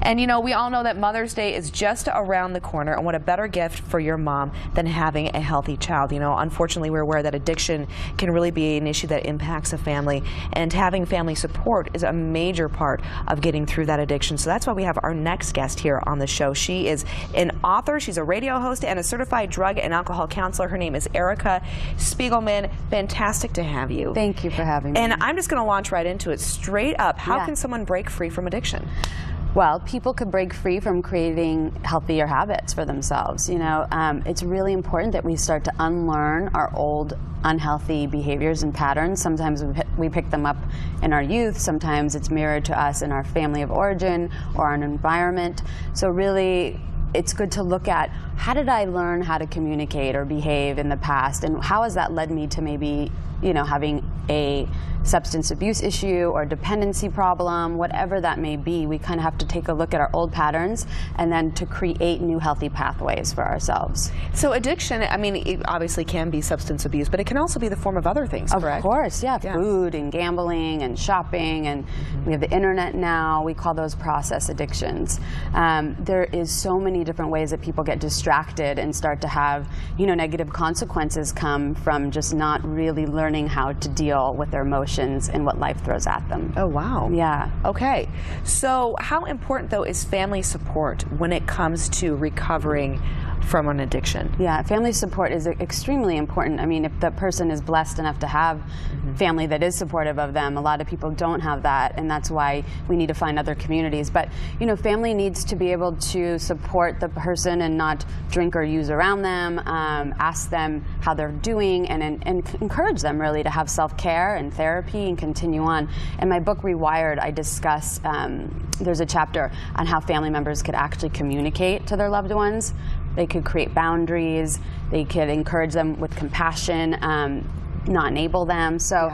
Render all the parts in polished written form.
And you know, we all know that Mother's Day is just around the corner, and what a better gift for your mom than having a healthy child. You know, unfortunately, we're aware that addiction can really be an issue that impacts a family, and having family support is a major part of getting through that addiction. So that's why we have our next guest here on the show. She is an author, she's a radio host, and a certified drug and alcohol counselor. Her name is Erica Spiegelman. Fantastic to have you. Thank you for having me. And I'm just going to launch right into it. Straight up, how can someone break free from addiction? Well, people could break free from creating healthier habits for themselves. You know, it's really important that we start to unlearn our old unhealthy behaviors and patterns. Sometimes we pick them up in our youth. Sometimes it's mirrored to us in our family of origin or an environment. So really, it's good to look at, how did I learn how to communicate or behave in the past, and how has that led me to maybe, you know, having a substance abuse issue or dependency problem, whatever that may be. We kind of have to take a look at our old patterns and then to create new healthy pathways for ourselves. So addiction, I mean, it obviously can be substance abuse, but it can also be the form of other things, correct? Of course, yeah. Food and gambling and shopping, and we have the internet now. We call those process addictions. There is so many different ways that people get distracted and start to have, you know, negative consequences come from just not really learning how to deal with their emotions and what life throws at them. Oh, wow. Yeah. Okay. So how important, though, is family support when it comes to recovering from an addiction? Yeah, family support is extremely important. I mean, if the person is blessed enough to have family that is supportive of them, a lot of people don't have that, and that's why we need to find other communities. But, you know, family needs to be able to support the person and not drink or use around them, ask them how they're doing, and encourage them really to have self-care and therapy and continue on. In my book, Rewired, I discuss, there's a chapter on how family members could actually communicate to their loved ones. They could create boundaries, they could encourage them with compassion, not enable them. So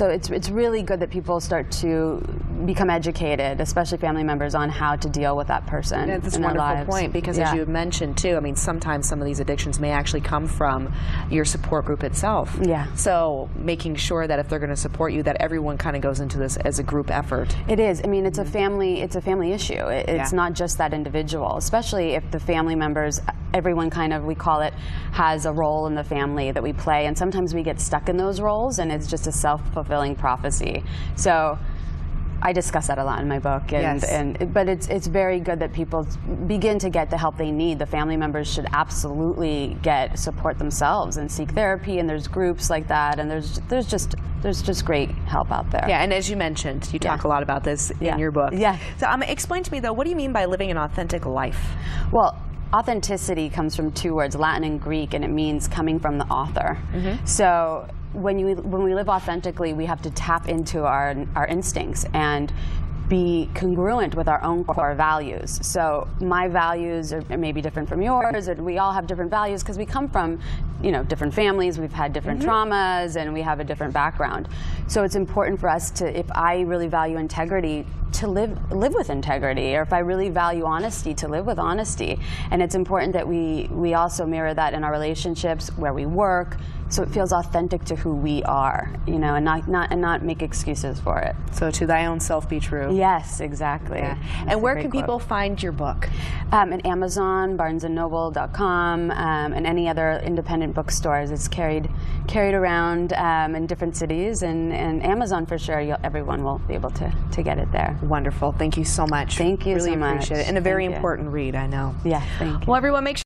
it's really good that people start to become educated, especially family members, on how to deal with that person That's in a their wonderful lives. point, because as you mentioned too, I mean, sometimes some of these addictions may actually come from your support group itself. Yeah. So making sure that if they're going to support you, that everyone kind of goes into this as a group effort. It is. I mean, it's a family issue. It's not just that individual, especially if the family members, everyone kind of, we call it, has a role in the family that we play, and sometimes we get stuck in those roles and it's just a self-fulfilling prophecy. So I discuss that a lot in my book, but it's very good that people begin to get the help they need. The family members should absolutely get support themselves and seek therapy, and there's groups like that, and there's just great help out there. Yeah, and as you mentioned, you talk a lot about this in your book. Yeah. So explain to me, though, what do you mean by living an authentic life? Well, authenticity comes from two words, Latin and Greek, and it means coming from the author. So when we live authentically, we have to tap into our instincts and be congruent with our own core values. So my values are maybe different from yours, and we all have different values because we come from, you know, different families, we've had different traumas, and we have a different background. So it's important for us to, if I really value integrity, to live with integrity, or if I really value honesty, to live with honesty. And it's important that we also mirror that in our relationships, where we work, so it feels authentic to who we are, you know, and not make excuses for it. So to thy own self be true. Yes, exactly. Yeah. And where can people find your book? At Amazon, BarnesandNoble.com, and any other independent bookstores. It's carried around in different cities, and Amazon for sure. Everyone will be able to get it there. Wonderful. Thank you so much. Thank you really so much. Appreciate it. And a very important read, I know. Yeah, thank you. Well, everyone, make sure